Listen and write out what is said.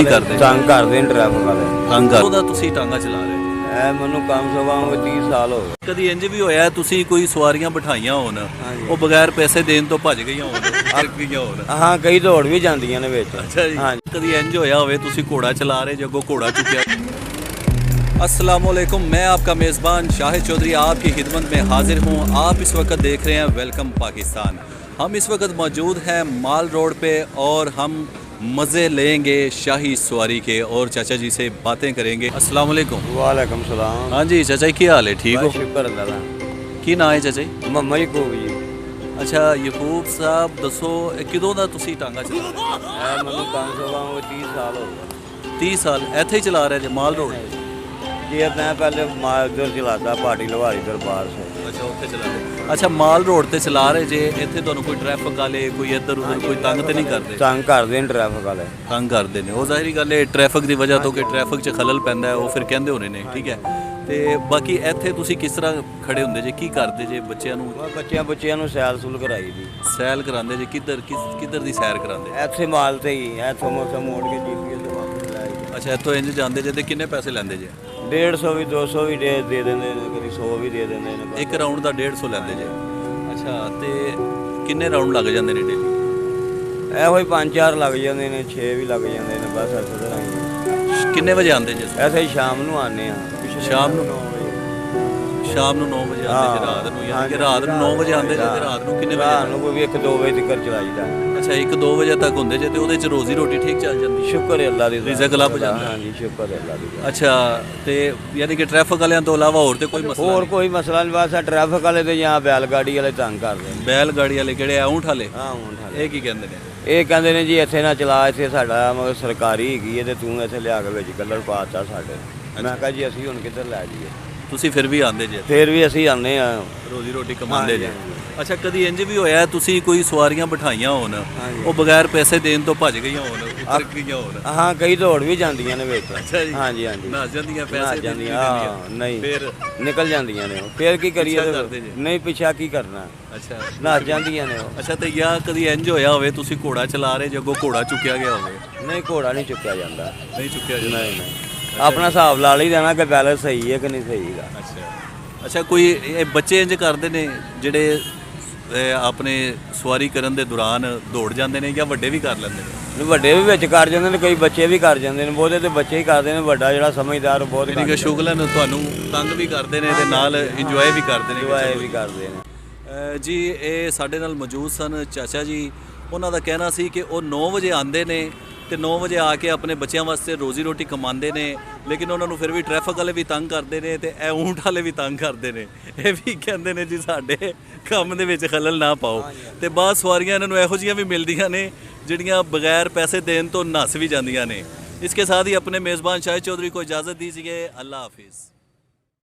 ਕੀ ਕਰਦੇ ਤੰਗ ਕਰਦੇ ਨੇ ਟ੍ਰੈਫਿਕ ਵਾਲੇ। ਤੰਗ ਉਹਦਾ ਤੁਸੀਂ ਟਾਂਗਾ ਚਲਾ ਰਹੇ ਇਹ ਮੈਨੂੰ ਕਮ ਸੇ ਕਮ 30 ਸਾਲ ਹੋ ਗਏ। ਕਦੀ ਇੰਜ ਵੀ ਹੋਇਆ ਤੁਸੀਂ ਕੋਈ ਸਵਾਰੀਆਂ ਬਿਠਾਈਆਂ ਹੋਣ ਉਹ ਬਗੈਰ ਪੈਸੇ ਦੇਣ ਤੋਂ ਭੱਜ ਗਈਆਂ ਹੋਣ ਅੜ ਗਈਆਂ ਹੋਣ? ਹਾਂ, ਕਈ ਦੌੜ ਵੀ ਜਾਂਦੀਆਂ ਨੇ ਵਿੱਚ। अच्छा जी। हाँ कभी इंज होया होवे तुसी घोड़ा चला रहे जो अगों घोड़ा चुकिया। अस्सलामुअलैकुम, मैं आपका मेज़बान शाहिद चौधरी आपकी खिदमत में हाजिर हूँ। आप इस वक्त देख रहे हैं वेलकम पाकिस्तान। हम इस वक्त मौजूद हैं माल रोड पे और हम मज़े लेंगे शाही सवारी के और चाचा जी से बातें करेंगे। अस्सलामुअलैकुम। वालेकुम सलाम। हाँ जी चाचा जी, की हाल है? ठीक हो? शुक्र अल्लाह की ना है चाचा जी? मम्मा जी को भी। अच्छा ਯਕੂਬ ਸਾਹਿਬ ਦੱਸੋ ਇਹ ਕਿਦੋਂ ਦਾ ਤੁਸੀਂ ਟਾਂਗਾ ਚਲਾ ਰਹੇ ਹੋ? ਇਹ ਮੈਨੂੰ ਕਮ ਸੇ ਕਮ 30 ਸਾਲ ਹੋ ਗਏ। 30 ਸਾਲ ਇੱਥੇ ਹੀ ਚਲਾ ਰਹੇ ਜੇ ਮਾਲ ਰੋਡ? ये मैं पहले मालदर चलाता पार्टी लवारी दरबार से। ਅੱਛਾ ਉੱਥੇ ਚਲਾ ਰਹੇ। ਅੱਛਾ ਮਾਲ ਰੋਡ ਤੇ ਚਲਾ ਰਹੇ ਜੇ, ਇੱਥੇ ਤੁਹਾਨੂੰ ਕੋਈ ਟ੍ਰੈਫਿਕ ਵਾਲੇ ਕੋਈ ਇੱਧਰ ਉੱਧਰ ਕੋਈ ਤੰਗ ਤੇ ਨਹੀਂ ਕਰਦੇ? ਤੰਗ ਕਰਦੇ ਨੇ ਟ੍ਰੈਫਿਕ ਵਾਲੇ। ਤੰਗ ਕਰਦੇ ਨੇ ਉਹ ਜ਼ਾਹਿਰੀ ਗੱਲ ਹੈ ਟ੍ਰੈਫਿਕ ਦੀ ਵਜ੍ਹਾ ਤੋਂ ਕਿ ਟ੍ਰੈਫਿਕ 'ਚ ਖਲਲ ਪੈਂਦਾ ਹੈ ਉਹ ਫਿਰ ਕਹਿੰਦੇ ਹੋਣੇ ਨੇ, ਠੀਕ ਹੈ। ਤੇ ਬਾਕੀ ਇੱਥੇ ਤੁਸੀਂ ਕਿਸ ਤਰ੍ਹਾਂ ਖੜੇ ਹੁੰਦੇ ਜੇ, ਕੀ ਕਰਦੇ ਜੇ? ਬੱਚਿਆਂ ਨੂੰ ਬੱਚਿਆਂ ਨੂੰ ਸੈਲ ਸੁਲ ਕਰਾਈ ਦੀ। ਸੈਲ ਕਰਾਉਂਦੇ ਜੇ? ਕਿੱਧਰ ਦੀ ਸੈਰ ਕਰਾਉਂਦੇ? ਇੱਥੇ ਮਾਲ ਤੇ ਹੀ ਇੱਥੋਂ ਮੋੜ ਕੇ ਜੀਪੀਐਸ ਤੇ ਵਾਪਸ ਲਾਈ। ਅੱਛਾ ਇੱਥੋਂ ਇੰਜ ਜਾਂਦੇ ਜੇ ਤੇ ਕਿੰਨੇ ਪੈਸੇ ਲੈਂਦੇ ਜੇ? 150 ਵੀ 200 ਵੀ ਦੇ ਦਿੰਦੇ ਨੇ, ਕਦੀ 100 ਵੀ ਦੇ ਦਿੰਦੇ ਨੇ। ਇੱਕ ਰਾਊਂਡ ਦਾ 150 ਲੈਂਦੇ ਜੇ? ਅੱਛਾ ਤੇ ਕਿੰਨੇ ਰਾਊਂਡ ਲੱਗ ਜਾਂਦੇ ਨੇ ਡੇਲੀ? ਇਹੋ ਹੀ 5-4 ਲੱਗ ਜਾਂਦੇ ਨੇ, 6 ਵੀ ਲੱਗ ਜਾਂਦੇ ਨੇ, ਬਸ ਇਸੇ ਤਰ੍ਹਾਂ ਹੀ। ਕਿੰਨੇ ਵਜੇ ਆਉਂਦੇ ਜੇ? ਐਸੇ ਹੀ ਸ਼ਾਮ ਨੂੰ ਆਉਂਦੇ ਆ। ਸ਼ਾਮ ਨੂੰ? 9 ਵਜੇ। ਸ਼ਾਮ ਨੂੰ 9 ਵਜੇ ਆਉਂਦੇ ਜੇ ਰਾਤ ਨੂੰ? ਯਾਨੀ ਕਿ ਰਾਤ ਨੂੰ 9 ਵਜੇ ਆਉਂਦੇ ਜੇ ਤੇ ਰਾਤ ਨੂੰ ਕਿੰਨੇ ਰਾਤ ਵਜੇ? ਨੂੰ ਕੋਈ 1-2 ਵਜੇ ਤੱਕ ਚਲਾਈਦਾ। ਅੱਛਾ 1-2 ਵਜੇ ਤੱਕ ਹੁੰਦੇ ਜੇ ਤੇ ਉਹਦੇ ਚ ਰੋਜ਼ੀ ਰੋਟੀ ਠੀਕ ਚੱਲ ਜਾਂਦੀ? ਸ਼ੁਕਰ ਹੈ ਅੱਲਾ ਦੀ। ਰਿਜ਼ਕ ਲੱਭ ਜਾਂਦਾ? ਹਾਂਜੀ ਸ਼ੁਕਰ ਹੈ ਅੱਲਾ ਦੀ। ਅੱਛਾ ਤੇ ਯਾਨੀ ਕਿ ਟ੍ਰੈਫਿਕ ਵਾਲਿਆਂ ਤੋਂ ਇਲਾਵਾ ਹੋਰ ਤੇ ਕੋਈ ਮਸਲਾ ਹੋਰ ਨਹੀਂ? ਕੋਈ ਮਸਲਾ ਨਹੀਂ, ਬਸ ਟ੍ਰੈਫਿਕ ਵਾਲੇ ਤੇ ਜਾਂ ਬੈਲ ਗਾੜੀ ਵਾਲੇ ਤੰਗ ਕਰਦੇ ਨੇ। ਬੈਲ ਗਾੜੀ ਵਾਲੇ ਕਿਹੜੇ ਆ? ਊਂਠ ਵਾਲੇ? ਹਾਂ ਹੁਣ ਇਹ ਕੀ ਕਹਿੰਦੇ ਨੇ? ਇਹ ਕਹਿੰਦੇ ਨੇ ਜੀ ਇੱਥੇ ਨਾ ਚਲਾ, ਇੱਥੇ ਸਾਡਾ ਮਗਰ ਸਰਕਾਰੀ ਹੈਗੀ ਹੈ ਤੇ ਤੂੰ ਇੱਥੇ ਲਿਆ ਕੇ ਵਿੱਚ ਕਲਰ ਪਾਤਾ ਸਾਡੇ। ਮੈਂ ਕਿਹਾ ਜੀ ਅਸੀਂ ਹੁਣ ਕਿੱਧਰ ਲੈ ਜਾਈਏ। ਤੁਸੀਂ ਫਿਰ ਵੀ ਆਉਂਦੇ ਜੇ? ਫਿਰ ਵੀ ਅਸੀਂ ਆਉਂਦੇ ਆ, ਰੋਜ਼ੀ ਰੋਟੀ ਕਮਾਉਂਦੇ ਜੇ? ਹਾਂਜੀ, ਅੱਛਾ ਕਦੀ ਇੰਜ ਵੀ ਹੋਇਆ ਤੁਸੀਂ ਕੋਈ ਸਵਾਰੀਆਂ ਬਿਠਾਈਆਂ ਹੋਣ ਉਹ ਬਗੈਰ ਪੈਸੇ ਦੇਣ ਤੋਂ ਭੱਜ ਗਈਆਂ ਹੋਣ, ਉਤਰ ਗਈਆਂ ਹੋਣ? ਹਾਂ ਕਈ ਦੌੜ ਵੀ ਜਾਂਦੀਆਂ ਨੇ ਵਿੱਚ। ਅੱਛਾ ਜੀ। ਹਾਂਜੀ ਹਾਂਜੀ ਨੱਸ ਜਾਂਦੀਆਂ ਨੱਸ ਪੈਸੇ ਜਾਂਦੀਆਂ। ਹਾਂ ਨਹੀਂ ਫਿਰ ਨਿਕਲ ਜਾਂਦੀਆਂ ਨੇ ਉਹ। ਫਿਰ ਕੀ ਕਰੀਏ? ਪਿੱਛਾ ਕਰਦੇ ਜੇ? ਨਹੀਂ ਪਿੱਛਾ ਕੀ ਕਰਨਾ, ਅੱਛਾ ਨੱਸ ਜਾਂਦੀਆਂ ਨੇ ਉਹ। ਅੱਛਾ ਤੇ ਜਾਂ ਕਦੀ ਇੰਜ ਹੋਇਆ ਹੋਵੇ ਤੁਸੀਂ ਘੋੜਾ ਚਲਾ ਰਹੇ ਜੇ ਅੱਗੋਂ ਘੋੜਾ ਚੁੱਕਿਆ ਗਿਆ ਹੋਵੇ? ਨਹੀਂ ਘੋੜਾ ਨਹੀਂ ਚੁੱਕਿਆ ਜਾਂਦਾ। ਨਹੀਂ ਚੁੱਕਿਆ ਨਹੀਂ ਜਾਂਦਾ? ਨਹੀਂ ਆਪਣਾ ਹਿਸਾਬ ਲਾ ਲਈ ਦੇਣਾ ਕਿ ਬੈਲੈਂਸ ਸਹੀ ਹੈ ਕਿ ਨਹੀਂ ਸਹੀ ਹੈਗਾ। ਅੱਛਾ ਅੱਛਾ ਕੋਈ ਇਹ ਬੱਚੇ ਇੰਜ ਕਰਦੇ ਨੇ ਜਿਹੜੇ ਆਪਣੇ ਸਵਾਰੀ ਕਰਨ ਦੇ ਦੌਰਾਨ ਦੌੜ ਜਾਂਦੇ ਨੇ ਜਾਂ ਵੱਡੇ ਵੀ ਕਰ ਲੈਂਦੇ ਨੇ? ਵੱਡੇ ਵੀ ਵਿੱਚ ਕਰ ਜਾਂਦੇ ਨੇ, ਕਈ ਬੱਚੇ ਵੀ ਕਰ ਜਾਂਦੇ ਨੇ। ਬਹੁਤੇ ਤੇ ਬੱਚੇ ਹੀ ਕਰਦੇ ਨੇ, ਵੱਡਾ ਜਿਹੜਾ ਸਮਝਦਾਰ ਬਹੁਤ ਯਾਨੀ ਕਿ ਸ਼ੁਗਲਨ ਤੁਹਾਨੂੰ ਤੰਗ ਵੀ ਕਰਦੇ ਨੇ ਤੇ ਨਾਲ ਇੰਜੋਏ ਵੀ ਕਰਦੇ ਨੇ? ਇੰਜੋਏ ਵੀ ਕਰਦੇ ਨੇ। ਜੀ ਇਹ ਸਾਡੇ ਨਾਲ ਮੌਜੂਦ ਸਨ ਚਾਚਾ ਜੀ। ਉਹਨਾਂ ਦਾ ਕਹਿਣਾ ਸੀ ਕਿ ਉਹ 9 ਵਜੇ ਆਉਂਦੇ ਨੇ ਤੇ 9 ਵਜੇ ਆ ਕੇ ਆਪਣੇ ਬੱਚਿਆਂ ਵਾਸਤੇ ਰੋਜ਼ੀ ਰੋਟੀ ਕਮਾਉਂਦੇ ਨੇ, ਲੇਕਿਨ ਉਹਨਾਂ ਨੂੰ ਫਿਰ ਵੀ ਟ੍ਰੈਫਿਕ ਵਾਲੇ ਵੀ ਤੰਗ ਕਰਦੇ ਨੇ ਤੇ ਇਹ ਊਂਠ ਵਾਲੇ ਵੀ ਤੰਗ ਕਰਦੇ ਨੇ। ਇਹ ਵੀ ਕਹਿੰਦੇ ਨੇ ਜੀ ਸਾਡੇ ਕੰਮ ਦੇ ਵਿੱਚ ਖਲਲ ਨਾ ਪਾਓ। ਤੇ ਬਾਅਦ ਸਵਾਰੀਆਂ ਇਹਨਾਂ ਨੂੰ ਇਹੋ ਜਿਹੀਆਂ ਵੀ ਮਿਲਦੀਆਂ ਨੇ ਜਿਹੜੀਆਂ ਬਗੈਰ ਪੈਸੇ ਦੇਣ ਤੋਂ ਨੱਸ ਵੀ ਜਾਂਦੀਆਂ ਨੇ। इसके साथ ही अपने मेज़बान शाहिद चौधरी को इजाज़त दीजिए। अल्लाह हाफिज़।